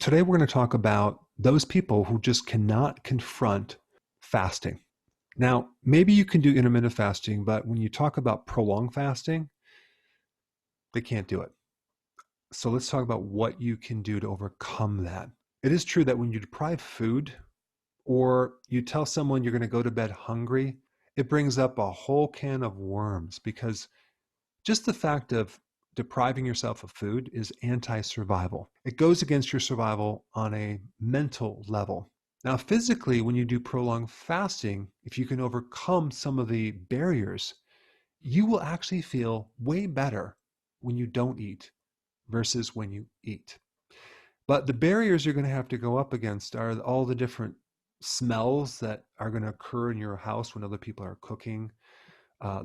Today, we're going to talk about those people who just cannot confront fasting. Now, maybe you can do intermittent fasting, but when you talk about prolonged fasting, they can't do it. So let's talk about what you can do to overcome that. It is true that when you deprive food or you tell someone you're going to go to bed hungry, it brings up a whole can of worms because just the fact of depriving yourself of food is anti-survival. It goes against your survival on a mental level. Now, physically, when you do prolonged fasting, if you can overcome some of the barriers, you will actually feel way better when you don't eat versus when you eat. But the barriers you're going to have to go up against are all the different smells that are going to occur in your house when other people are cooking,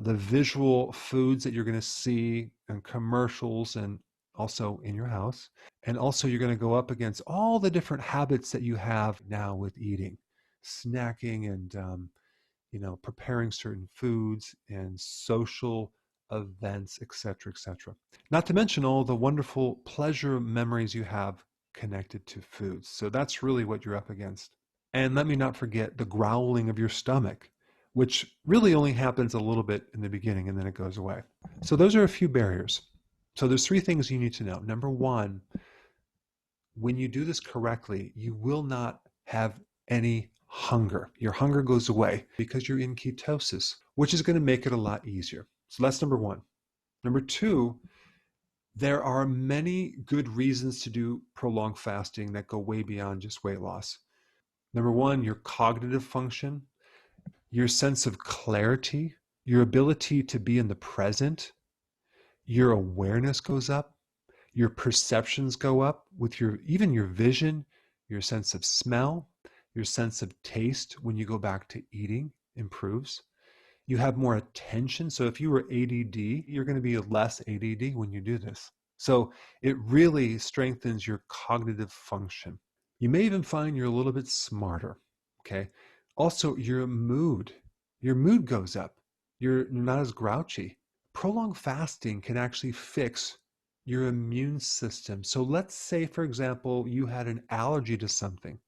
the visual foods that you're going to see in commercials and also in your house. And also you're going to go up against all the different habits that you have now with eating, snacking and, preparing certain foods and social events, etc., etc. Not to mention all the wonderful pleasure memories you have connected to foods. So that's really what you're up against. And let me not forget the growling of your stomach, which really only happens a little bit in the beginning and then it goes away. So those are a few barriers. So there's three things you need to know. Number one, when you do this correctly, you will not have any hunger. Your hunger goes away because you're in ketosis, which is going to make it a lot easier. So that's number one. Number two, there are many good reasons to do prolonged fasting that go way beyond just weight loss. Number one, your cognitive function, your sense of clarity, your ability to be in the present, your awareness goes up, your perceptions go up with even your vision, your sense of smell, your sense of taste when you go back to eating improves. You have more attention. So if you were ADD, you're going to be less ADD when you do this. So it really strengthens your cognitive function. You may even find you're a little bit smarter. Okay. Also, your mood goes up. You're not as grouchy. Prolonged fasting can actually fix your immune system. So let's say, for example, you had an allergy to something,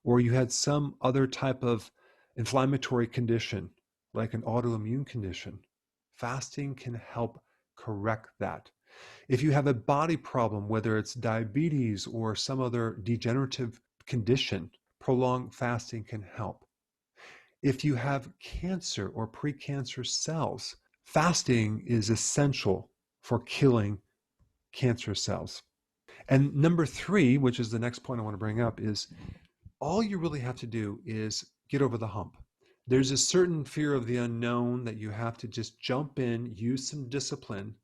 or you had some other type of inflammatory condition, like an autoimmune condition. Fasting can help correct that. If you have a body problem, whether it's diabetes or some other degenerative condition, prolonged fasting can help. If you have cancer or precancer cells, fasting is essential for killing cancer cells. And number three, which is the next point I want to bring up, is all you really have to do is get over the hump. There's a certain fear of the unknown that you have to just jump in, use some discipline,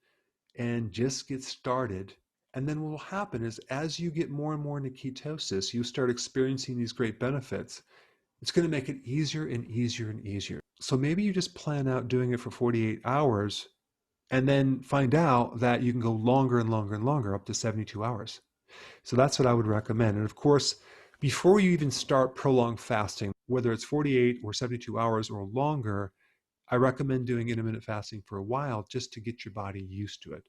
and just get started. And then what will happen is as you get more and more into ketosis, you start experiencing these great benefits. It's going to make it easier and easier and easier. So maybe you just plan out doing it for 48 hours and then find out that you can go longer and longer and longer, up to 72 hours. So that's what I would recommend. And of course, before you even start prolonged fasting, whether it's 48 or 72 hours or longer, I recommend doing intermittent fasting for a while just to get your body used to it.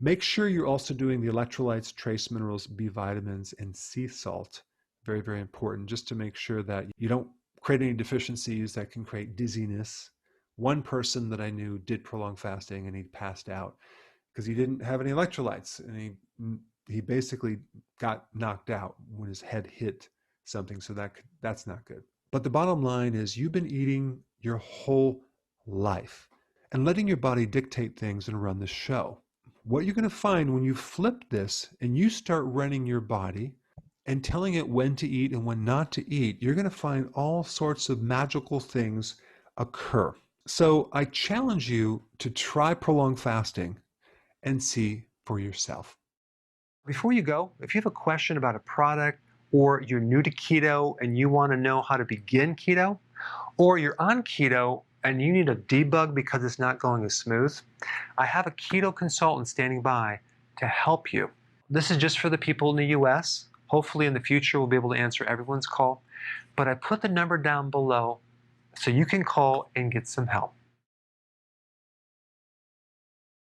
Make sure you're also doing the electrolytes, trace minerals, B vitamins, and sea salt. Very, very important, just to make sure that you don't create any deficiencies that can create dizziness. One person that I knew did prolonged fasting and he passed out because he didn't have any electrolytes, and he basically got knocked out when his head hit something. So that's not good. But the bottom line is you've been eating your whole life and letting your body dictate things and run the show. What you're going to find when you flip this and you start running your body and telling it when to eat and when not to eat, you're going to find all sorts of magical things occur. So I challenge you to try prolonged fasting and see for yourself. Before you go, if you have a question about a product, or you're new to keto and you want to know how to begin keto, or you're on keto and you need a debug because it's not going as smooth, I have a keto consultant standing by to help you. This is just for the people in the US. Hopefully in the future we'll be able to answer everyone's call, but I put the number down below so you can call and get some help.